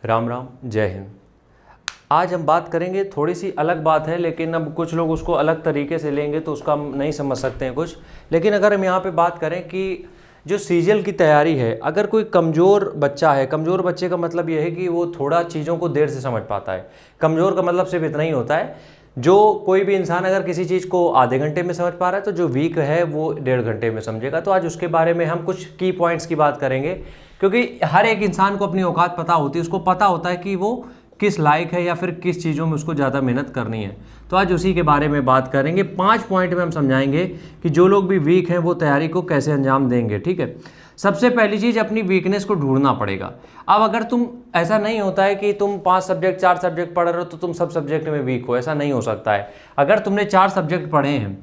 राम राम, जय हिंद। आज हम बात करेंगे, थोड़ी सी अलग बात है, लेकिन अब कुछ लोग उसको अलग तरीके से लेंगे तो उसका हम नहीं समझ सकते हैं कुछ। लेकिन अगर हम यहाँ पे बात करें कि जो सीजीएल की तैयारी है, अगर कोई कमज़ोर बच्चा है, कमज़ोर बच्चे का मतलब ये है कि वो थोड़ा चीज़ों को देर से समझ पाता है। कमज़ोर का मतलब सिर्फ इतना ही होता है, जो कोई भी इंसान अगर किसी चीज़ को आधे घंटे में समझ पा रहा है तो जो वीक है वो 1.5 घंटे में समझेगा। तो आज उसके बारे में हम कुछ की पॉइंट्स की बात करेंगे, क्योंकि हर एक इंसान को अपनी औकात पता होती है, उसको पता होता है कि वो किस लायक है या फिर किस चीज़ों में उसको ज़्यादा मेहनत करनी है। तो आज उसी के बारे में बात करेंगे। 5 पॉइंट में हम समझाएंगे कि जो लोग भी वीक हैं वो तैयारी को कैसे अंजाम देंगे। ठीक है, सबसे पहली चीज़, अपनी वीकनेस को ढूंढना पड़ेगा। अब अगर तुम, ऐसा नहीं होता है कि तुम 5 सब्जेक्ट 4 सब्जेक्ट पढ़ रहे हो तो तुम सब सब्जेक्ट में वीक हो, ऐसा नहीं हो सकता है। अगर तुमने 4 सब्जेक्ट पढ़े हैं,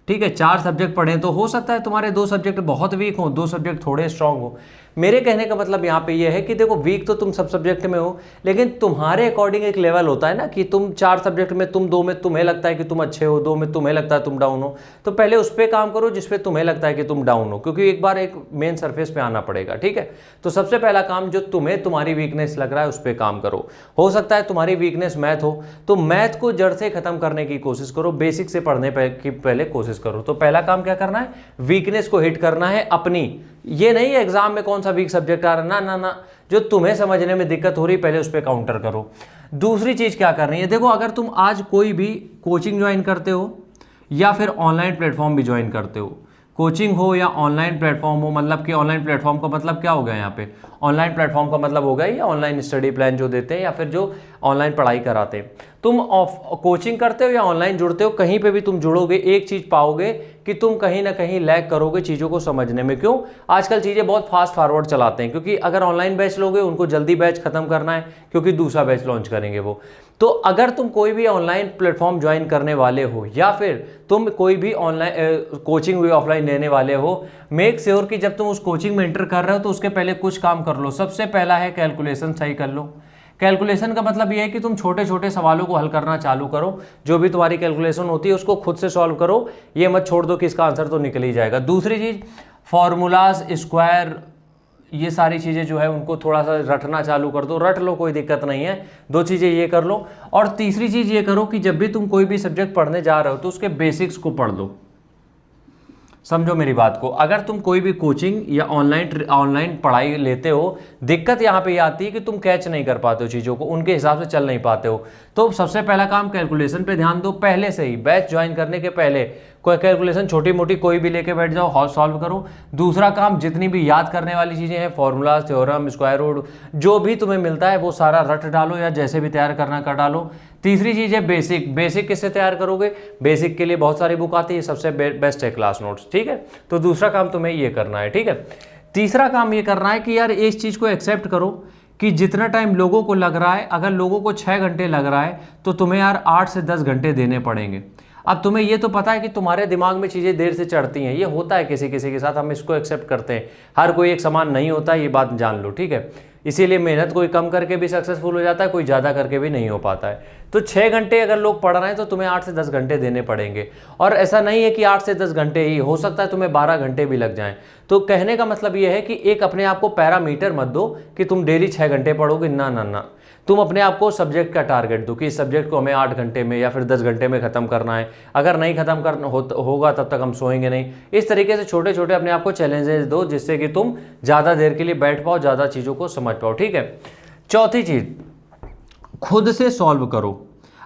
ठीक है, 4 सब्जेक्ट पढ़े तो हो सकता है तुम्हारे 2 सब्जेक्ट बहुत वीक हो, 2 सब्जेक्ट थोड़े स्ट्रांग हो। मेरे कहने का मतलब यहाँ पे ये है कि देखो, वीक तो तुम सब सब्जेक्ट में हो, लेकिन तुम्हारे अकॉर्डिंग एक लेवल होता है ना, कि तुम 4 सब्जेक्ट में, तुम 2 में तुम्हें लगता है कि तुम अच्छे हो, 2 में तुम्हें लगता है तुम डाउन हो। तो पहले उस पर काम करो जिस पे तुम्हें लगता है कि तुम डाउन हो, क्योंकि एक बार एक मेन सरफेस पे आना पड़ेगा। ठीक है, तो सबसे पहला काम, जो तुम्हें तुम्हारी वीकनेस लग रहा है उस पर काम करो। हो सकता है तुम्हारी वीकनेस मैथ हो, तो मैथ को जड़ से खत्म करने की कोशिश करो, बेसिक से पढ़ने की पहले कोशिश करो। तो पहला काम क्या करना है, वीकनेस को हिट करना है अपनी। ये नहीं है एग्जाम में कौन सा वीक सब्जेक्ट आ रहा है, ना ना ना, जो तुम्हें समझने में दिक्कत हो रही पहले उस पर काउंटर करो। दूसरी चीज क्या करनी है, देखो, अगर तुम आज कोई भी कोचिंग ज्वाइन करते हो या फिर ऑनलाइन प्लेटफॉर्म भी ज्वाइन करते हो, कोचिंग हो या ऑनलाइन प्लेटफॉर्म हो, मतलब कि ऑनलाइन प्लेटफॉर्म का मतलब क्या हो गया यहाँ पे, ऑनलाइन प्लेटफॉर्म का मतलब हो गया या ऑनलाइन स्टडी प्लान जो देते हैं या फिर जो ऑनलाइन पढ़ाई कराते हैं। तुम कोचिंग करते हो या ऑनलाइन जुड़ते हो, कहीं पे भी तुम जुड़ोगे, एक चीज पाओगे कि तुम कहीं ना कहीं लैग करोगे चीज़ों को समझने में। क्यों? आजकल चीज़ें बहुत फास्ट फॉरवर्ड चलाते हैं, क्योंकि अगर ऑनलाइन बैच लोगे उनको जल्दी बैच खत्म करना है, क्योंकि दूसरा बैच लॉन्च करेंगे वो। तो अगर तुम कोई भी ऑनलाइन प्लेटफॉर्म ज्वाइन करने वाले हो या फिर तुम कोई भी ऑनलाइन कोचिंग भी ऑफलाइन लेने वाले हो, मेक श्योर कि जब तुम उस कोचिंग में एंटर कर रहे हो तो उसके पहले कुछ काम कर लो। सबसे पहला है कैलकुलेशन सही कर लो। कैलकुलेशन का मतलब यह है कि तुम छोटे छोटे सवालों को हल करना चालू करो, जो भी तुम्हारी कैलकुलेशन होती है उसको खुद से सॉल्व करो, ये मत छोड़ दो कि इसका आंसर तो निकल ही जाएगा। दूसरी चीज, फॉर्मूलाज, स्क्वायर, ये सारी चीज़ें जो है उनको थोड़ा सा रटना चालू कर दो, रट लो, कोई दिक्कत नहीं है। 2 चीज़ें ये कर लो। और तीसरी चीज़ ये करो कि जब भी तुम कोई भी सब्जेक्ट पढ़ने जा रहे हो तो उसके बेसिक्स को पढ़ लो। समझो मेरी बात को, अगर तुम कोई भी कोचिंग या ऑनलाइन पढ़ाई लेते हो, दिक्कत यहाँ पे ये आती है कि तुम कैच नहीं कर पाते हो चीज़ों को, उनके हिसाब से चल नहीं पाते हो। तो सबसे पहला काम, कैलकुलेशन पे ध्यान दो, पहले से ही बैच ज्वाइन करने के पहले कोई कैलकुलेशन छोटी मोटी कोई भी लेके बैठ जाओ, सॉल्व करो। दूसरा काम, जितनी भी याद करने वाली चीज़ें हैं, फॉर्मूलाज, थ्योरम, स्क्वायर रूट, जो भी तुम्हें मिलता है वो सारा रट डालो या जैसे भी तैयार करना कर डालो। तीसरी चीज़ है बेसिक। बेसिक किससे तैयार करोगे? बेसिक के लिए बहुत सारी बुक आती है, सबसे बेस्ट है क्लास नोट्स। ठीक है, तो दूसरा काम तुम्हें ये करना है। ठीक है, तीसरा काम ये करना है कि यार इस चीज़ को एक्सेप्ट करो कि जितना टाइम लोगों को लग रहा है, अगर लोगों को 6 घंटे लग रहा है तो तुम्हें यार 8 से 10 घंटे देने पड़ेंगे। अब तुम्हें ये तो पता है कि तुम्हारे दिमाग में चीज़ें देर से चढ़ती हैं, ये होता है किसी किसी के साथ, हम इसको एक्सेप्ट करते हैं। हर कोई एक समान नहीं होता, ये बात जान लो। ठीक है, इसीलिए मेहनत कोई कम करके भी सक्सेसफुल हो जाता है, कोई ज़्यादा करके भी नहीं हो पाता है। तो 6 घंटे अगर लोग पढ़ रहे हैं तो तुम्हें 8 से 10 घंटे देने पड़ेंगे। और ऐसा नहीं है कि 8 से 10 घंटे ही, हो सकता है तुम्हें 12 घंटे भी लग जाएं। तो कहने का मतलब ये है कि एक अपने आप को पैरामीटर मत दो कि तुम डेली 6 घंटे पढ़ोगे, ना ना ना। तुम अपने आप को सब्जेक्ट का टारगेट दो कि इस सब्जेक्ट को हमें 8 घंटे में या फिर 10 घंटे में खत्म करना है। अगर नहीं खत्म करना होगा तब तक हम सोएंगे नहीं। इस तरीके से छोटे छोटे अपने आप को चैलेंजेस दो, जिससे कि तुम ज़्यादा देर के लिए बैठ पाओ, ज़्यादा चीज़ों को समझ पाओ। ठीक है, चौथी चीज़, खुद से सॉल्व करो।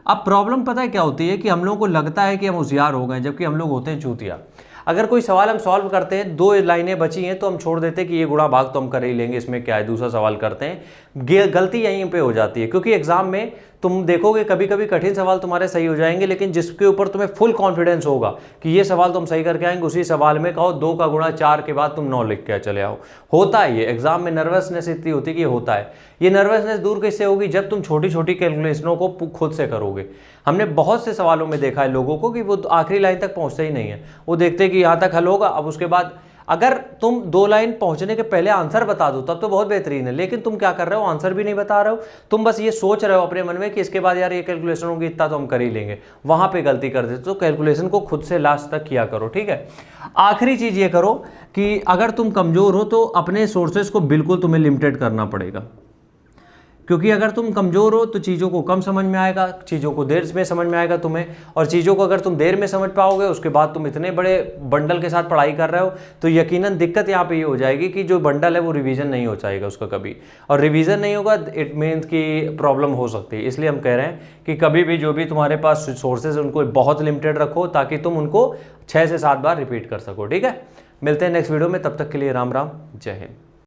अब प्रॉब्लम पता है क्या होती है कि हम लोगों को लगता है कि हम होशियार हो गए, जबकि हम लोग होते हैं चूतिया। अगर कोई सवाल हम सॉल्व करते हैं, 2 लाइनें बची हैं तो हम छोड़ देते हैं कि ये गुणा भाग तो हम कर ही लेंगे, इसमें क्या है, दूसरा सवाल करते हैं। गलती यहीं पे हो जाती है, क्योंकि एग्जाम में तुम देखोगे कभी कभी कठिन सवाल तुम्हारे सही हो जाएंगे, लेकिन जिसके ऊपर तुम्हें फुल कॉन्फिडेंस होगा कि ये सवाल तुम सही करके आएंगे, उसी सवाल में कहो 2 का गुणा 4 के बाद तुम 9 लिख के चले आओ। होता है ये, एग्जाम में नर्वसनेस इतनी होती है कि ये होता है। ये नर्वसनेस दूर कैसे होगी? जब तुम छोटी छोटी कैलकुलेशनों को खुद से करोगे। हमने बहुत से सवालों में देखा है लोगों को कि वो आखिरी लाइन तक पहुंचते ही नहीं है, वो देखते हैं कि यहाँ तक हल होगा, अब उसके बाद अगर तुम 2 लाइन पहुंचने के पहले आंसर बता दो तब तो बहुत बेहतरीन है, लेकिन तुम क्या कर रहे हो, आंसर भी नहीं बता रहे हो, तुम बस ये सोच रहे हो अपने मन में कि इसके बाद यार ये कैलकुलेशन होगी, इतना तो हम कर ही लेंगे, वहां पे गलती कर देते। तो कैलकुलेशन को खुद से लास्ट तक किया करो। ठीक है, आखिरी चीज ये करो कि अगर तुम कमजोर हो तो अपने सोर्सेज को बिल्कुल तुम्हें लिमिटेड करना पड़ेगा। क्योंकि अगर तुम कमज़ोर हो तो चीज़ों को कम समझ में आएगा, चीज़ों को देर में समझ में आएगा तुम्हें, और चीज़ों को अगर तुम देर में समझ पाओगे उसके बाद तुम इतने बड़े बंडल के साथ पढ़ाई कर रहे हो तो यकीनन दिक्कत यहाँ पे ये हो जाएगी कि जो बंडल है वो रिवीजन नहीं हो जाएगा उसका कभी, और रिवीजन नहीं होगा इट मीन्स कि प्रॉब्लम हो सकती है। इसलिए हम कह रहे हैं कि कभी भी जो भी तुम्हारे पास सोर्सेज उनको बहुत लिमिटेड रखो ताकि तुम उनको 6 से 7 बार रिपीट कर सको। ठीक है, मिलते हैं नेक्स्ट वीडियो में, तब तक के लिए राम राम, जय हिंद।